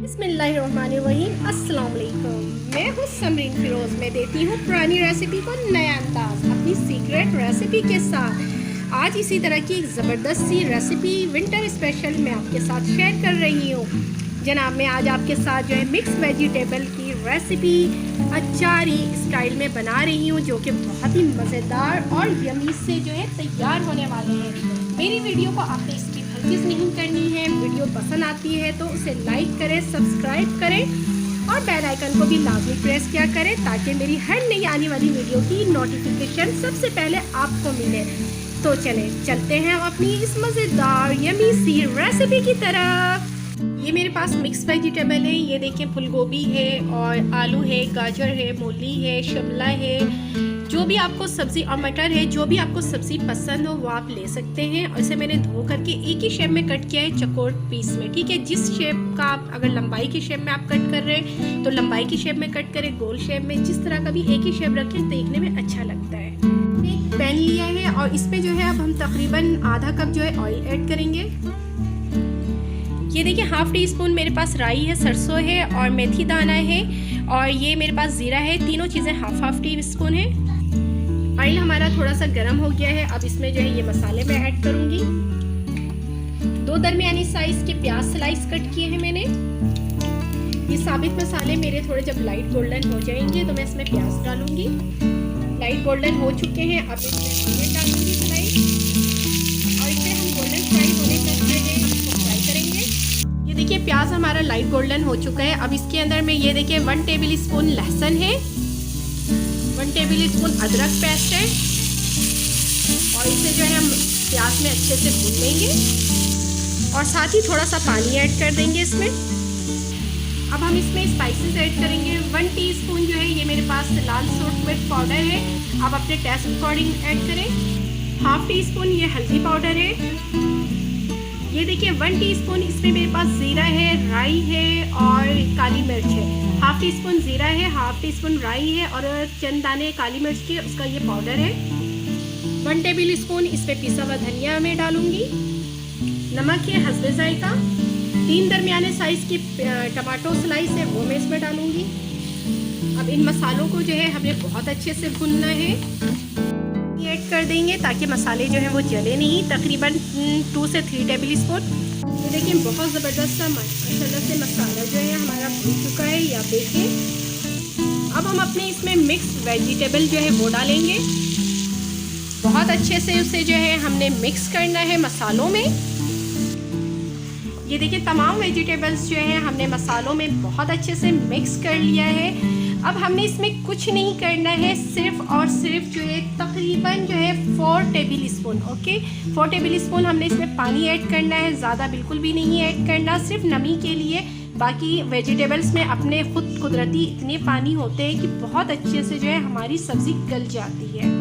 बिस्मिल्लाहिर्रहमानिर्रहीम। अस्सलाम वालेकुम। मैं हूँ समरीन फिरोज़। मैं देती हूँ पुरानी रेसिपी को नया अंदाज अपनी सीक्रेट रेसिपी के साथ। आज इसी तरह की एक ज़बरदस्त सी रेसिपी विंटर स्पेशल मैं आपके साथ शेयर कर रही हूँ। जनाब, मैं आज आपके साथ जो है मिक्स वेजिटेबल की रेसिपी अचारी स्टाइल में बना रही हूँ, जो कि बहुत ही मज़ेदार और यमी से जो है तैयार होने वाले हैं। मेरी वीडियो को आपने स्किप हरगिज़ नहीं करनी है। वीडियो पसंद आती है तो उसे लाइक करें, सब्सक्राइब करें और बेल आइकन को भी लाजमी प्रेस किया करें, ताकि मेरी हर नई आने वाली वीडियो की नोटिफिकेशन सबसे पहले आपको मिले। तो चलते हैं अपनी इस मज़ेदार यमी सी रेसिपी की तरफ। ये मेरे पास मिक्स वेजिटेबल है। ये देखिए, फूल गोभी है और आलू है, गाजर है, मूली है, शिमला है, जो भी आपको सब्ज़ी और मटर है, जो भी आपको सब्ज़ी पसंद हो वो आप ले सकते हैं। और इसे मैंने धो करके एक ही शेप में कट किया है, चौकोर पीस में। ठीक है, जिस शेप का आप, अगर लंबाई की शेप में आप कट कर रहे हैं तो लंबाई की शेप में कट करें, गोल शेप में, जिस तरह का भी एक ही शेप रखें, देखने में अच्छा लगता है। एक पैन लिया है और इसमें जो है अब हम तकरीबन आधा कप जो है ऑयल ऐड करेंगे। ये देखिए, हाफ टी स्पून मेरे पास राई है, सरसों है और मेथी दाना है, और ये मेरे पास ज़ीरा है। तीनों चीज़ें हाफ टी स्पून है। ऑयल हमारा थोड़ा सा गर्म हो गया है। अब इसमें जो है ये मसाले मैं ऐड करूँगी। 2 दरमियानी साइज़ के प्याज स्लाइस कट किए हैं मैंने। ये साबित मसाले मेरे थोड़े जब लाइट गोल्डन हो जाएंगे तो मैं इसमें प्याज डालूँगी। लाइट गोल्डन हो चुके हैं, अब इसमें डालूँगी स्लाइस, और इसे हम गोल्डन फ्राई होने तक जो है इसको फ्राई करेंगे। ये देखिए, प्याज हमारा लाइट गोल्डन हो चुका है। अब इसके अंदर में ये देखिए 1 टेबल स्पून लहसुन है, 1 टेबल स्पून अदरक पेस्ट है, और इसे जो है हम प्याज में अच्छे से भून लेंगे, और साथ ही थोड़ा सा पानी ऐड कर देंगे इसमें। अब हम इसमें स्पाइसेस ऐड करेंगे। 1 टीस्पून जो है ये मेरे पास लाल सूरज मिर्च पाउडर है, आप अपने टेस्ट अकॉर्डिंग ऐड करें। हाफ टी स्पून ये हल्दी पाउडर है। ये देखिए 1 टीस्पून इसमें मेरे पास ज़ीरा है, राई है और काली मिर्च है। हाफ टी स्पून ज़ीरा है, हाफ टी स्पून राई है और चंद दाने काली मिर्च के, उसका ये पाउडर है। 1 टेबल स्पून इस पर पिसा हुआ धनिया मैं डालूंगी। नमक है हस्बे जायका। 3 दरमियाने साइज़ की टमाटो स्लाइस है, वो मैं इसमें डालूंगी। अब इन मसालों को जो है हमें बहुत अच्छे से भूनना है। ऐड कर देंगे ताकि मसाले जो हैं वो जले नहीं। तकरीबन 2 से 3 टेबल स्पून। ये देखिए, बहुत ज़बरदस्त सा माशाल्लाह से मसाला जो है हमारा भून चुका है, या देखें। अब हम अपने इसमें मिक्स वेजिटेबल जो है वो डालेंगे। बहुत अच्छे से उसे जो है हमने मिक्स करना है मसालों में। ये देखिए, तमाम वेजिटेबल्स जो है हमने मसालों में बहुत अच्छे से मिक्स कर लिया है। अब हमने इसमें कुछ नहीं करना है, सिर्फ और सिर्फ जो है तकरीबन जो है 4 table spoon, okay, 4 table spoon हमने इसमें पानी ऐड करना है। ज़्यादा बिल्कुल भी नहीं ऐड करना, सिर्फ नमी के लिए। बाकी वेजिटेबल्स में अपने खुद कुदरती इतने पानी होते हैं कि बहुत अच्छे से जो है हमारी सब्ज़ी गल जाती है।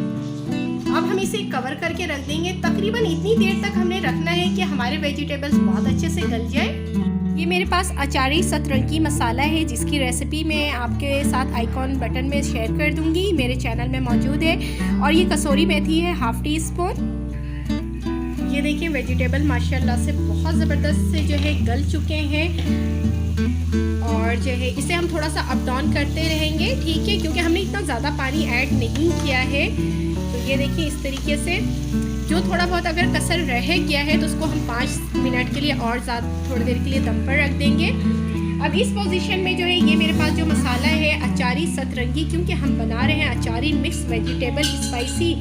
अब हम इसे कवर करके रख देंगे। तकरीबन इतनी देर तक हमने रखना है कि हमारे वेजिटेबल्स बहुत अच्छे से गल जाए। ये मेरे पास अचारी सतरंगी मसाला है, जिसकी रेसिपी मैं आपके साथ आइकॉन बटन में शेयर कर दूंगी, मेरे चैनल में मौजूद है। और ये कसूरी मेथी है, हाफ टी स्पून। ये देखिए, वेजिटेबल माशाल्लाह से बहुत ज़बरदस्त से जो है गल चुके हैं, और जो है इसे हम थोड़ा सा अप डाउन करते रहेंगे, ठीक है, क्योंकि हमने इतना ज़्यादा पानी ऐड नहीं किया है। तो ये देखिए, इस तरीके से जो थोड़ा बहुत अगर कसर रह गया है तो उसको हम 5 मिनट के लिए और ज़्यादा थोड़ी देर के लिए दम पर रख देंगे। अब इस पोजीशन में जो है ये मेरे पास जो मसाला है अचारी सतरंगी, क्योंकि हम बना रहे हैं अचारी मिक्स वेजिटेबल स्पाइसी,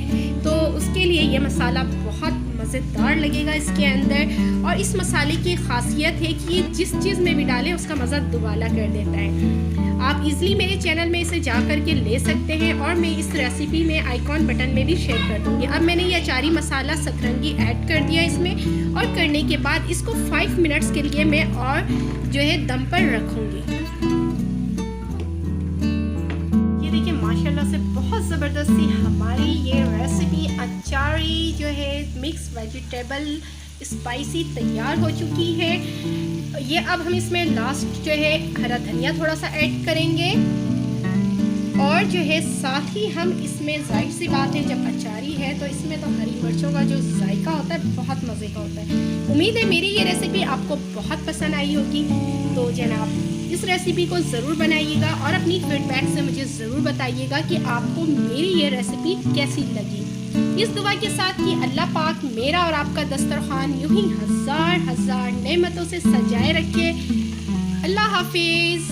तो उसके लिए ये मसाला बहुत मज़ेदार लगेगा इसके अंदर। और इस मसाले की ख़ासियत है कि ये जिस चीज़ में भी डालें उसका मज़ा दुबाला कर देता है। आप इजीली मेरे चैनल में इसे जा कर के ले सकते हैं, और मैं इस रेसिपी में आइकॉन बटन में भी शेयर कर दूँगी। अब मैंने ये अचारी मसाला सतरंगी ऐड कर दिया इसमें, और करने के बाद इसको 5 मिनट्स के लिए मैं और जो है दम पर रखूँगी। ये देखिए, माशाल्लाह से बहुत ज़बरदस्त सी हमारी ये रेसिपी अचारी जो है मिक्स वेजिटेबल स्पाइसी तैयार हो चुकी है। ये अब हम इसमें लास्ट जो है हरा धनिया थोड़ा सा ऐड करेंगे, और जो है साथ ही हम इसमें, जाहिर सी बात है जब अचारी है तो इसमें तो हरी मिर्चों का जो जायका होता है बहुत मज़े का होता है। उम्मीद है मेरी ये रेसिपी आपको बहुत पसंद आई होगी। तो जनाब, इस रेसिपी को ज़रूर बनाइएगा और अपनी फीडबैक से मुझे ज़रूर बताइएगा कि आपको मेरी ये रेसिपी कैसी लगी। इस दुआ के साथ कि अल्लाह पाक मेरा और आपका दस्तरखान यूं ही हज़ार हज़ार नेमतों से सजाए रखे। अल्लाह हाफिज़।